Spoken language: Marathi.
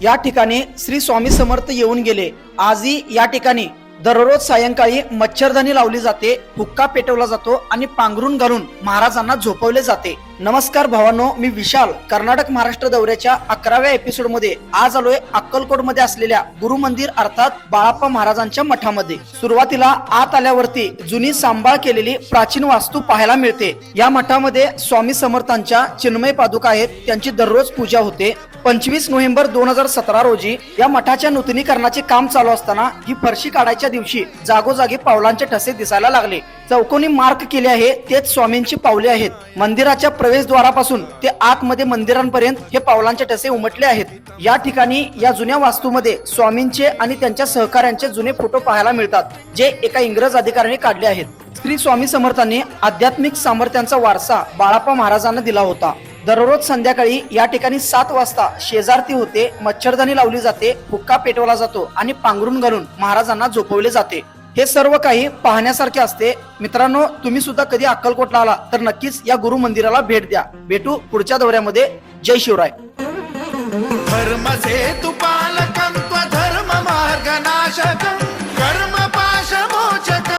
या ठिकाणी श्री स्वामी समर्थ येऊन गेले। आजही या ठिकाणी दररोज सायंकाळी मच्छरदाणी लावली जाते, हुक्का पेटवला जातो आणि पांघरून घालून महाराजांना झोपवले जाते। नमस्कार भावांनो, मी विशाल कर्नाटक महाराष्ट्र दौऱ्याच्या 11व्या एपिसोड मध्ये आज आलोय अक्कलकोट मध्ये असलेल्या गुरु मंदिर अर्थात बाळाप्पा महाराजांच्या मठामध्ये। सुरुवातीला आत आल्यावरती जुनी सांभाळ केलेली प्राचीन वास्तू पाहायला मिळते। या मठामध्ये स्वामी समर्थांच्या चिन्मय पादुका आहेत, त्यांची दररोज पूजा होते। 25 नोव्हेंबर 2017 रोजी या मठाच्या नूतनीकरणाचे काम चालू असताना ही फरशी काढायच्या दिवशी जागोजागी पावलांचे ठसे दिसायला लागले। चौकोनी मार्क केले आहे, तेच स्वामींची पावले आहेत। मंदिराच्या प्रवेशद्वारापासून ते आतमध्ये मंदिरांपर्यंत हे पावलांचे ठसे उमटले आहेत। या ठिकाणी या जुन्या वास्तूमध्ये स्वामींचे आणि त्यांच्या सहकाऱ्यांचे जुने फोटो पाहायला मिळतात, जे एका इंग्रज अधिकाऱ्याने काढले आहेत। श्री स्वामी समर्थांनी आध्यात्मिक सामर्थ्यांचा वारसा बाळाप्पा महाराजांना दिला होता। दररोज संध्याकाळी या ठिकाणी 7 वाजता शेजारती होते, मच्छरदाणी लावली जाते, हुक्का पेटवला जातो आणि पांघरून घालून महाराजांना झोपवले जाते। हे सर्व काही पाहण्यासारखे असते। मित्रांनो, तुम्ही सुद्धा कधी अक्कलकोटला आला तर नक्कीच या गुरु मंदिराला भेट द्या। भेटू पुढच्या दौऱ्यामध्ये। जय शिवराय।